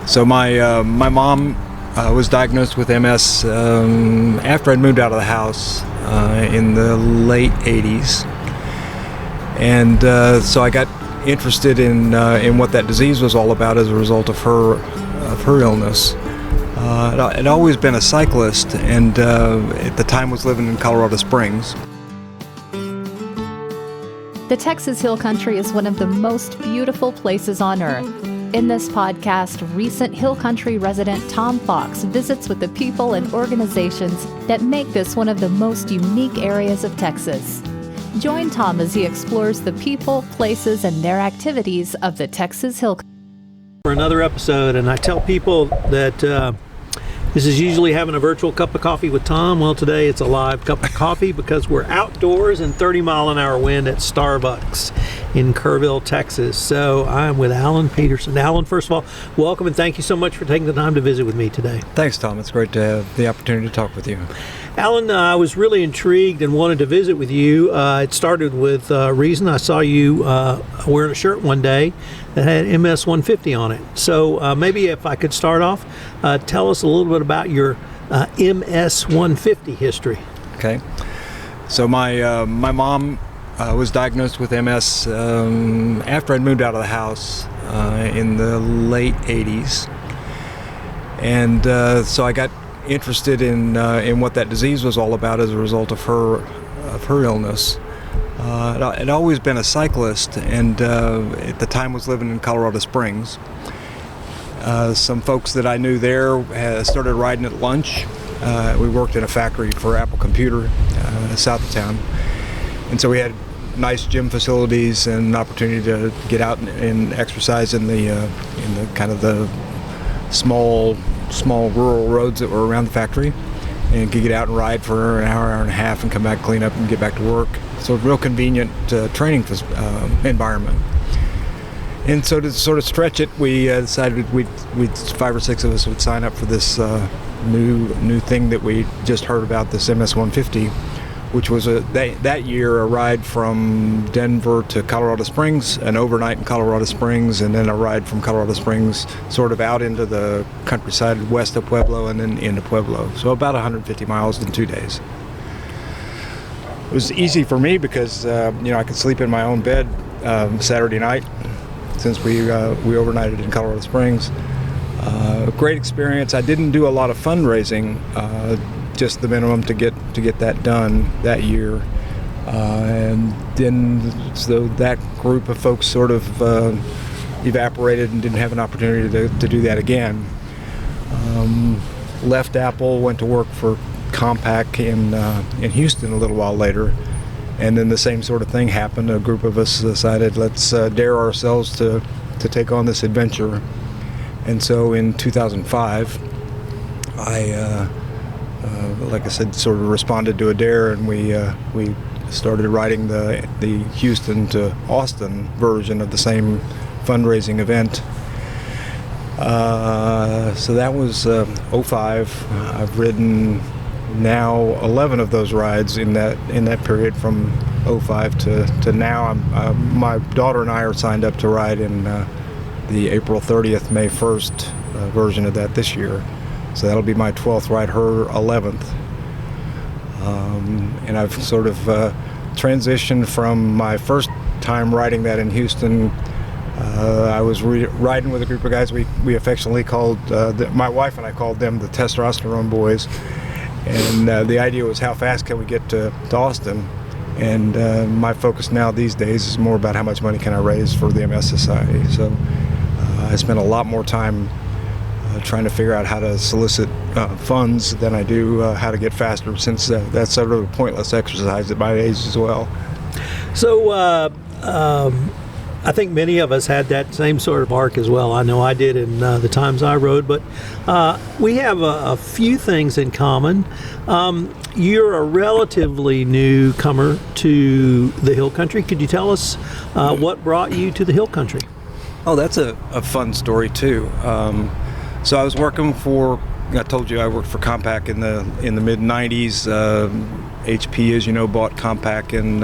So my mom was diagnosed with MS after I'd moved out of the house in the late 80s. And so I got interested in what that disease was all about as a result of her illness. I'd always been a cyclist, and at the time was living in Colorado Springs. The Texas Hill Country is one of the most beautiful places on earth. In this podcast, recent Hill Country resident Tom Fox visits with the people and organizations that make this one of the most unique areas of Texas. Join Tom as he explores the people, places, and their activities of the Texas Hill Country. For another episode, and I tell people that this is usually having a virtual cup of coffee with Tom. Well, today it's a live cup of coffee because we're outdoors in 30-mile-an-hour wind at Starbucks in Kerrville, Texas. So I'm with Alan Peterson. Alan, first of all, welcome and thank you so much for taking the time to visit with me today. Thanks, Tom. It's great to have the opportunity to talk with you. Alan, I was really intrigued and wanted to visit with you. It started with a reason. I saw you wearing a shirt one day that had MS 150 on it. So maybe if I could start off, tell us a little bit about your MS 150 history. Okay. So my mom was diagnosed with MS after I'd moved out of the house in the late 80s. And so I got interested in what that disease was all about as a result of her illness. I'd always been a cyclist, and at the time was living in Colorado Springs. Some folks that I knew there started riding at lunch. We worked in a factory for Apple Computer south of town, and so we had nice gym facilities and an opportunity to get out and exercise in the kind of the small rural roads that were around the factory, and could get out and ride for an hour and a half and come back, clean up, and get back to work. So a real convenient training environment. And so to sort of stretch it, we decided we'd 5 or 6 of us would sign up for this new thing that we just heard about, this MS 150, which was that year a ride from Denver to Colorado Springs, an overnight in Colorado Springs, and then a ride from Colorado Springs sort of out into the countryside west of Pueblo and then into Pueblo. So about 150 miles in 2 days. It was easy for me because I could sleep in my own bed Saturday night since we overnighted in Colorado Springs. Great experience. I didn't do a lot of fundraising. Just the minimum to get that done that year, and then so that group of folks sort of evaporated and didn't have an opportunity to do that again. Left Apple, went to work for Compaq in Houston a little while later, and then the same sort of thing happened. A group of us decided, let's dare ourselves to take on this adventure, and so in 2005 I like I said, sort of responded to a dare, and we started riding the Houston to Austin version of the same fundraising event. So that was 05. I've ridden now 11 of those rides in that period from 05 to now. My daughter and I are signed up to ride in the April 30th, May 1st version of that this year. So that'll be my 12th ride, her 11th. And I've sort of transitioned from my first time riding that in Houston. I was riding with a group of guys we affectionately called, my wife and I called them the Testosterone Boys. And the idea was, how fast can we get to Austin? And my focus now these days is more about how much money can I raise for the MS Society. So I spend a lot more time trying to figure out how to solicit funds than I do how to get faster, since that's sort of a pointless exercise at my age as well. So I think many of us had that same sort of arc as well. I know I did in the times I rode, but we have a few things in common. You're a relatively newcomer to the Hill Country. Could you tell us what brought you to the Hill Country? Oh, that's a fun story too. So I was working for, I told you I worked for Compaq in the mid 90s. HP, as you know, bought Compaq in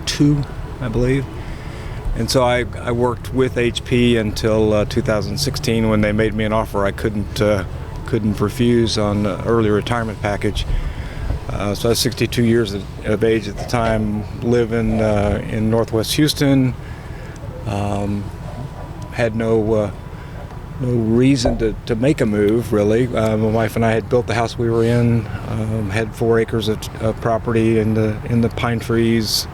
02, I believe. And so I worked with HP until 2016 when they made me an offer I couldn't refuse on an early retirement package. So I was 62 years of age at the time, living in Northwest Houston. Had no reason to make a move, really. My wife and I had built the house we were in, had 4 acres of property in the pine trees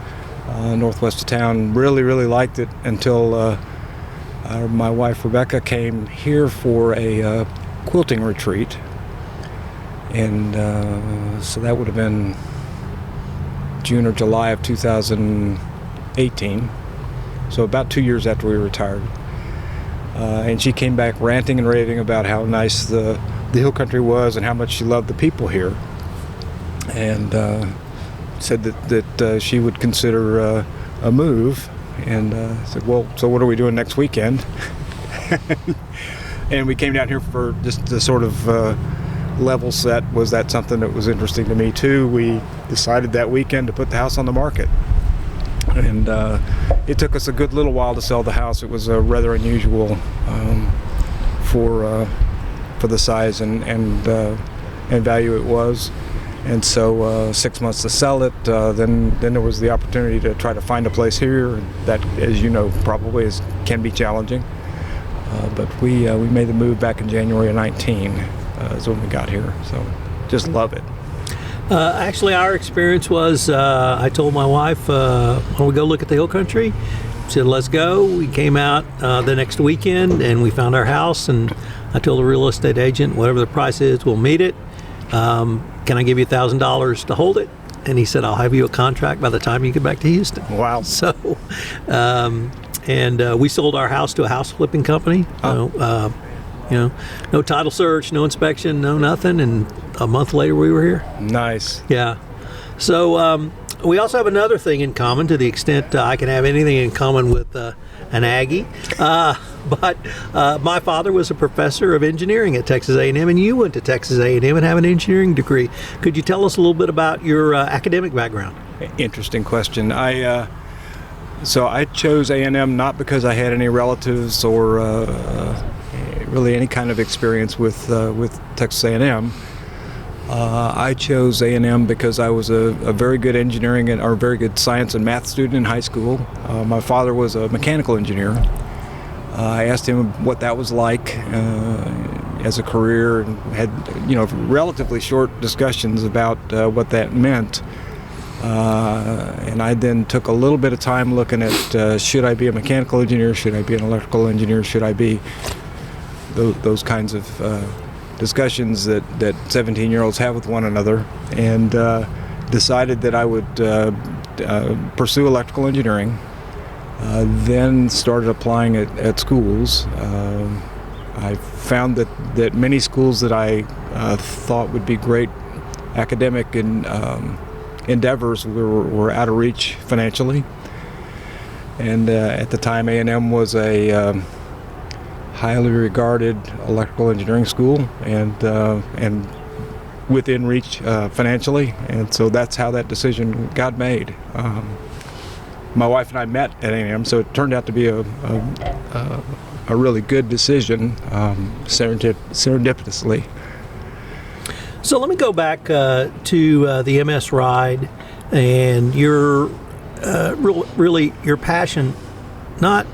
northwest of town. Really liked it until my wife Rebecca came here for a quilting retreat. And so that would have been June or July of 2018. So about 2 years after we retired. And she came back ranting and raving about how nice the hill country was and how much she loved the people here. And said that she would consider a move. And I said, well, so what are we doing next weekend? And we came down here for just the sort of level set. Was that something that was interesting to me too? We decided that weekend to put the house on the market. And it took us a good little while to sell the house. It was rather unusual for the size and value it was. And so 6 months to sell it. Then there was the opportunity to try to find a place here. That, as you know, probably can be challenging. But we made the move back in January of 19. Is when we got here. So just love it. Actually, our experience was I told my wife, when we go look at the hill country, she said, let's go. We came out the next weekend and we found our house, and I told the real estate agent, whatever the price is, we'll meet it. Can I give you $1,000 to hold it? And he said, I'll have you a contract by the time you get back to Houston. Wow. So, we sold our house to a house flipping company. Oh. No title search, no inspection, no nothing, and a month later we were here. Nice. Yeah. So we also have another thing in common, to the extent I can have anything in common with an Aggie. But my father was a professor of engineering at Texas A&M, and you went to Texas A&M and have an engineering degree. Could you tell us a little bit about your academic background? Interesting question. So I chose A&M not because I had any relatives or really any kind of experience with Texas A&M. I chose A&M because I was a very good engineering or very good science and math student in high school. My father was a mechanical engineer. I asked him what that was like as a career, and had relatively short discussions about what that meant. And I then took a little bit of time looking at should I be a mechanical engineer, should I be an electrical engineer, should I be those kinds of discussions that 17-year-olds have with one another, and decided that I would pursue electrical engineering. Then started applying at schools. I found that many schools that I thought would be great academic endeavors were out of reach financially. And at the time, A&M was a highly regarded electrical engineering school, and within reach financially, and so that's how that decision got made. My wife and I met at A&M, so it turned out to be a really good decision, serendipitously. So let me go back to the MS ride and your really your passion, not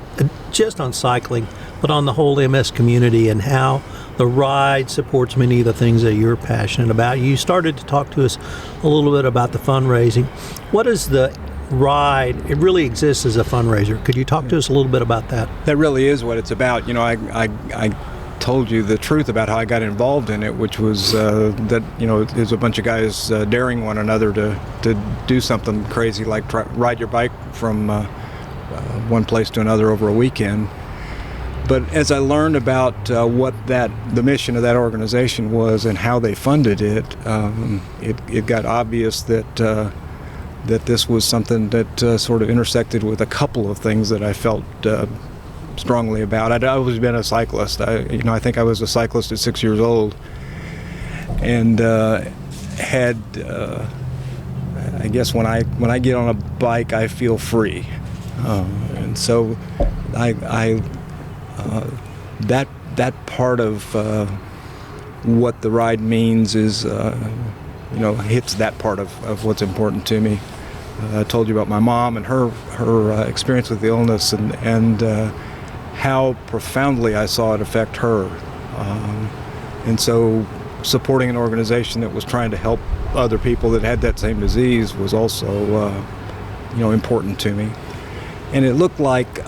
just on cycling, but on the whole MS community, and how the ride supports many of the things that you're passionate about. You started to talk to us a little bit about the fundraising. What is the ride? It really exists as a fundraiser. Could you talk to us a little bit about that? That really is what it's about. I told you the truth about how I got involved in it, which was that there's a bunch of guys daring one another to do something crazy like ride your bike from one place to another over a weekend. But as I learned about what the mission of that organization was and how they funded it, it got obvious that this was something that sort of intersected with a couple of things that I felt strongly about. I'd always been a cyclist. I think I was a cyclist at 6 years old, and had I guess when I get on a bike, I feel free. And so that part of what the ride means is, hits that part of what's important to me. I told you about my mom and her experience with the illness and how profoundly I saw it affect her. And so supporting an organization that was trying to help other people that had that same disease was also, important to me. And it looked like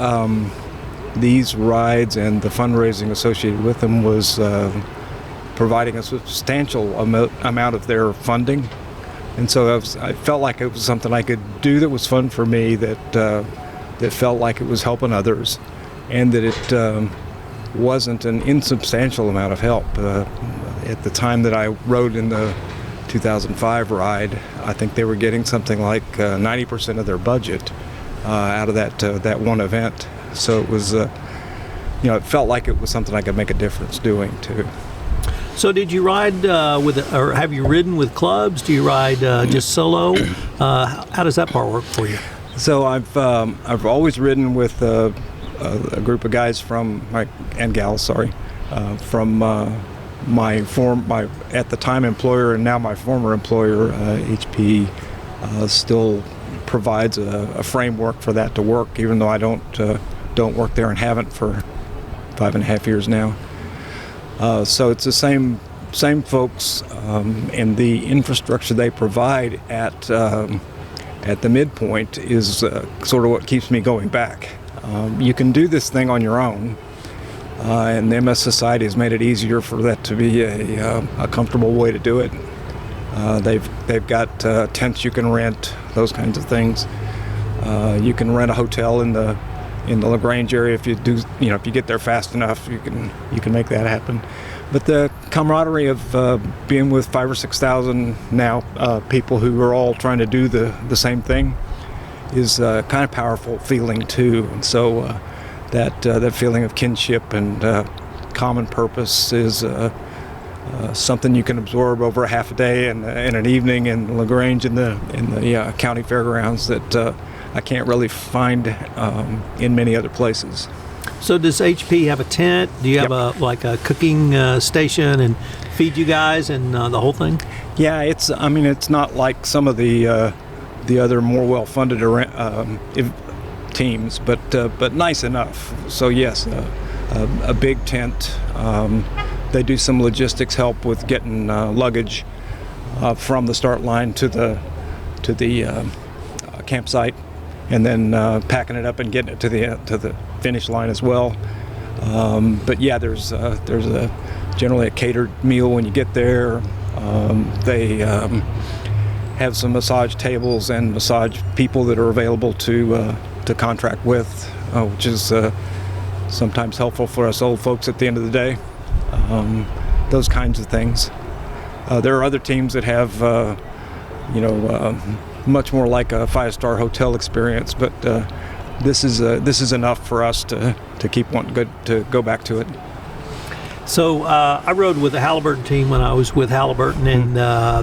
these rides and the fundraising associated with them was providing a substantial amount of their funding. And so I felt like it was something I could do that was fun for me, that felt like it was helping others, and that it wasn't an insubstantial amount of help. At the time that I rode in the 2005 ride, I think they were getting something like 90% of their budget out of that one event. So it was, it felt like it was something I could make a difference doing too. So did you ride or have you ridden with clubs? Do you ride just solo? How does that part work for you? So I've always ridden with a group of guys from gals, from my at the time employer and now my former employer. HP still provides a framework for that to work, even though I don't work there and haven't for 5.5 years now. So it's the same folks, and the infrastructure they provide at the midpoint is sort of what keeps me going back. You can do this thing on your own, and the MS Society has made it easier for that to be a comfortable way to do it. They've got tents you can rent, those kinds of things. You can rent a hotel in the LaGrange area if you do, if you get there fast enough, you can make that happen. But the camaraderie of being with 5,000 or 6,000 now people who are all trying to do the same thing is kind of powerful feeling too. And so that feeling of kinship and common purpose is something you can absorb over a half a day and an evening in LaGrange in the county fairgrounds that I can't really find in many other places. So does HP have a tent? Do you have a cooking station and feed you guys and the whole thing? Yeah, it's not like some of the other more well-funded teams, but nice enough. So yes, a big tent. They do some logistics help with getting luggage from the start line to the campsite, and then packing it up and getting it to the finish line as well. But yeah, there's generally a catered meal when you get there. They have some massage tables and massage people that are available to contract with, which is sometimes helpful for us old folks at the end of the day. Those kinds of things. There are other teams that have, much more like a 5-star hotel experience, but this is enough for us to keep wanting to go back to it. So I rode with the Halliburton team when I was with Halliburton, and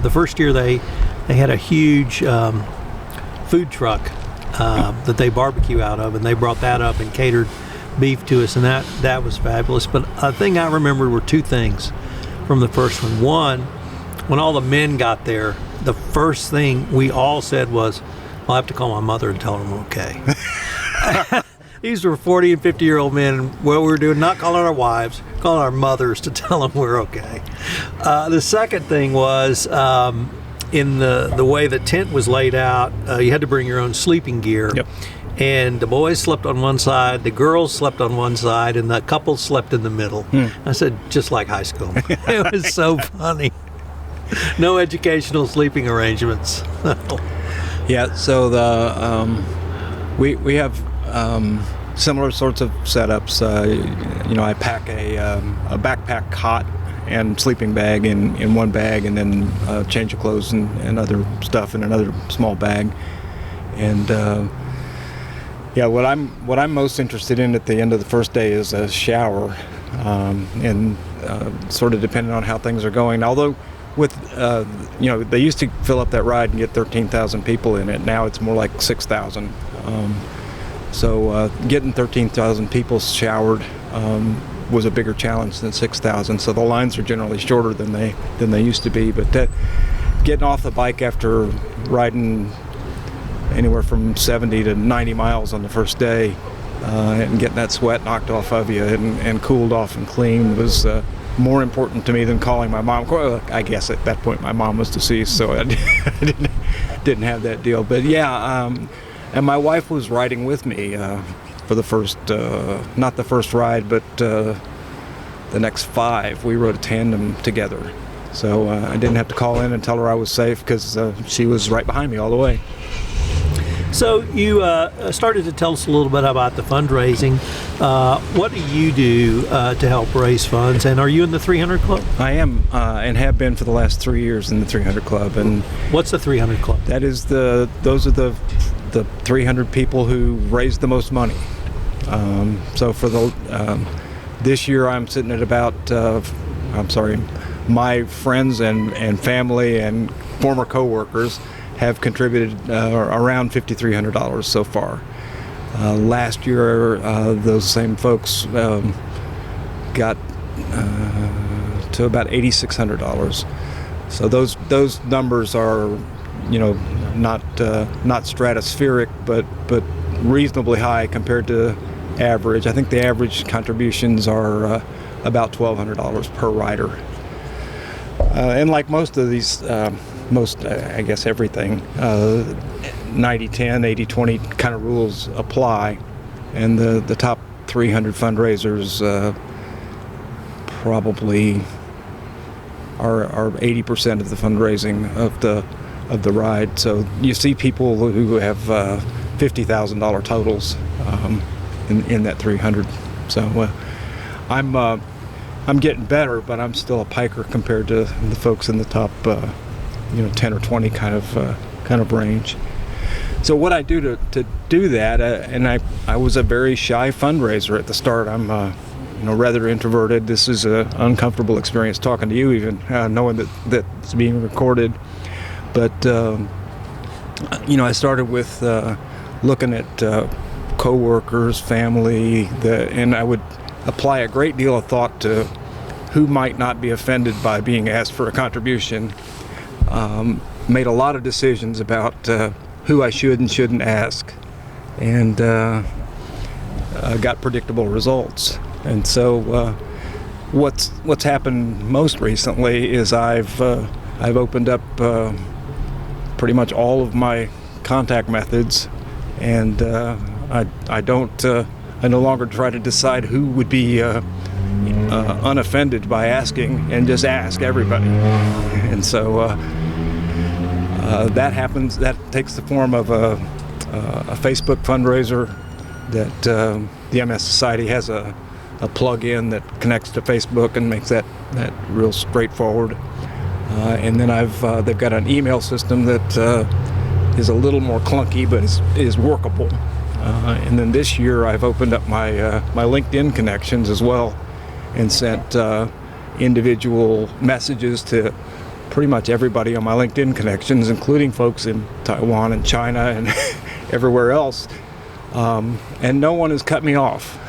the first year they had a huge food truck that they barbecue out of, and they brought that up and catered beef to us, and that was fabulous. But a thing I remember were two things from the first one. One, when all the men got there, the first thing we all said was, I'll have to call my mother and tell her I'm okay. These were 40 and 50-year-old men, and what we were doing, not calling our wives, calling our mothers to tell them we're okay. The second thing was, in the way the tent was laid out, you had to bring your own sleeping gear. Yep. And the boys slept on one side, the girls slept on one side, and the couple slept in the middle. I said, just like high school. It was so funny. No educational sleeping arrangements. Yeah, so we have similar sorts of setups. I pack a backpack cot and sleeping bag in one bag, and then change of clothes and other stuff in another small bag. And what I'm most interested in at the end of the first day is a shower, and sort of depending on how things are going. Although with they used to fill up that ride and get 13,000 people in it. Now it's more like 6,000. So getting 13,000 people showered was a bigger challenge than 6,000. So the lines are generally shorter than they used to be. But getting off the bike after riding anywhere from 70 to 90 miles on the first day and getting that sweat knocked off of you and cooled off and clean was more important to me than calling my mom. Well, I guess at that point my mom was deceased, so I didn't have that deal. But yeah, and my wife was riding with me for the first, not the first ride, but the next 5. We rode a tandem together. So I didn't have to call in and tell her I was safe because she was right behind me all the way. So you started to tell us a little bit about the fundraising. What do you do to help raise funds? And are you in the 300 Club? I am, and have been for the last 3 years in the 300 Club. And what's the 300 Club? That is those are the 300 people who raised the most money. So for this year, I'm sitting at about my friends and family and former coworkers have contributed around $5,300 so far. Last year, those same folks got to about $8,600. So those numbers are, not stratospheric, but reasonably high compared to average. I think the average contributions are about $1,200 per rider. And like most of these, I guess everything, 90-10, 80-20 kind of rules apply. And the top 300 fundraisers probably are 80% of the fundraising of the ride. So you see people who have $50,000 totals in that 300. So I'm getting better, but I'm still a piker compared to the folks in the top 10 or 20 kind of range. So what I do to do that, and I was a very shy fundraiser at the start. I'm rather introverted. This is an uncomfortable experience talking to you, even knowing that it's being recorded. But I started with looking at coworkers, family, and I would apply a great deal of thought to who might not be offended by being asked for a contribution. Made a lot of decisions about who I should and shouldn't ask, and got predictable results. And so what's happened most recently is I've opened up pretty much all of my contact methods, and I no longer try to decide who would be unoffended by asking, and just ask everybody. And so that happens. That takes the form of a Facebook fundraiser that the MS Society has a plug-in that connects to Facebook and makes that real straightforward. And then they've got an email system that is a little more clunky, but is workable. And then this year I've opened up my LinkedIn connections as well, and sent individual messages to pretty much everybody on my LinkedIn connections, including folks in Taiwan and China and everywhere else. And no one has cut me off.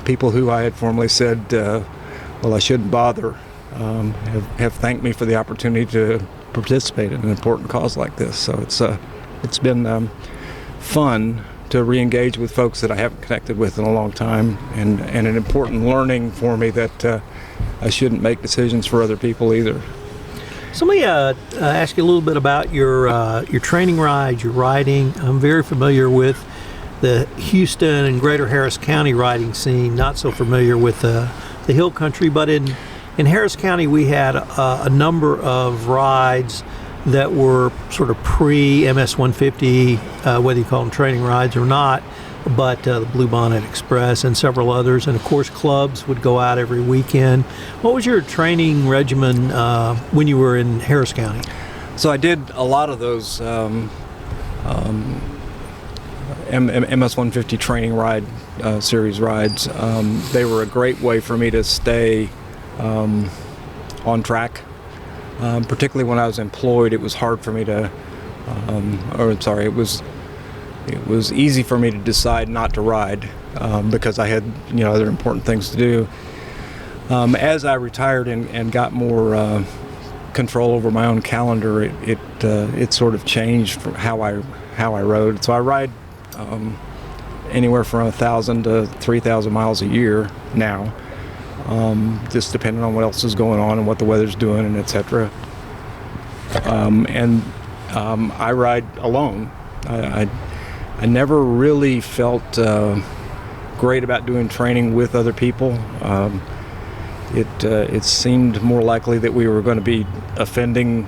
People who I had formerly said, well, I shouldn't bother, have thanked me for the opportunity to participate in an important cause like this. So it's been fun to re-engage with folks that I haven't connected with in a long time, and an important learning for me that I shouldn't make decisions for other people either. So let me ask you a little bit about your training rides, your riding. I'm very familiar with the Houston and Greater Harris County riding scene, not so familiar with the hill country, but in Harris County we had a number of rides that were sort of pre-MS 150, whether you call them training rides or not, but the Blue Bonnet Express and several others. And of course, clubs would go out every weekend. What was your training regimen when you were in Harris County? So I did a lot of those MS 150 training ride series rides. They were a great way for me to stay on track. Particularly when I was employed, it was hard for me to, it was it was easy for me to decide not to ride because I had other important things to do. As I retired and got more control over my own calendar, it sort of changed from how I rode. So I ride anywhere from 1,000 to 3,000 miles a year now, just depending on what else is going on and what the weather's doing and etc. I ride alone. I never really felt great about doing training with other people. It seemed more likely that we were going to be offending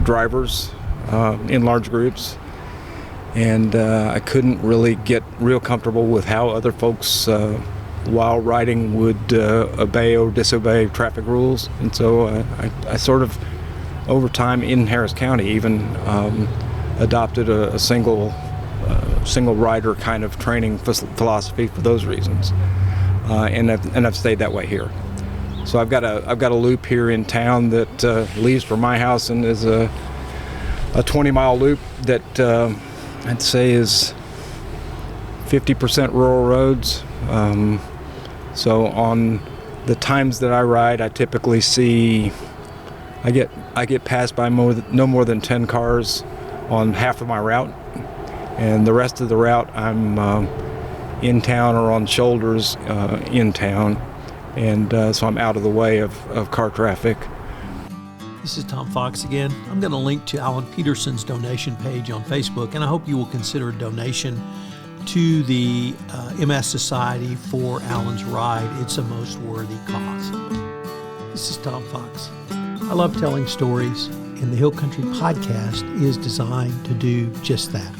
drivers in large groups, and I couldn't really get real comfortable with how other folks while riding would obey or disobey traffic rules. And so I sort of, over time in Harris County, even adopted a single rider kind of training philosophy for those reasons, and I've stayed that way here. So I've got a loop here in town that leaves from my house and is a 20-mile loop that I'd say is 50% rural roads. So on the times that I ride, I typically see I get passed by no more than 10 cars on half of my route, and the rest of the route I'm in town or on shoulders in town. And so I'm out of the way of car traffic. This is Tom Fox again. I'm going to link to Alan Peterson's donation page on Facebook, and I hope you will consider a donation to the MS Society for Alan's ride. It's a most worthy cause. This is Tom Fox. I love telling stories, and the Hill Country Podcast is designed to do just that.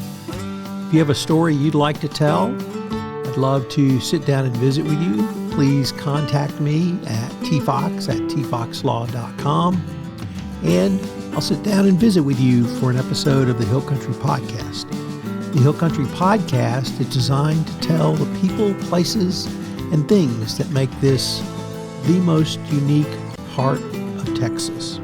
If you have a story you'd like to tell, I'd love to sit down and visit with you. Please contact me at tfox@tfoxlaw.com, and I'll sit down and visit with you for an episode of the Hill Country Podcast. The Hill Country Podcast is designed to tell the people, places, and things that make this the most unique part of Texas.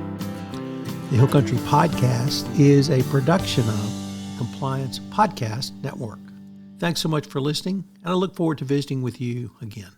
The Hill Country Podcast is a production of Compliance Podcast Network. Thanks so much for listening, and I look forward to visiting with you again.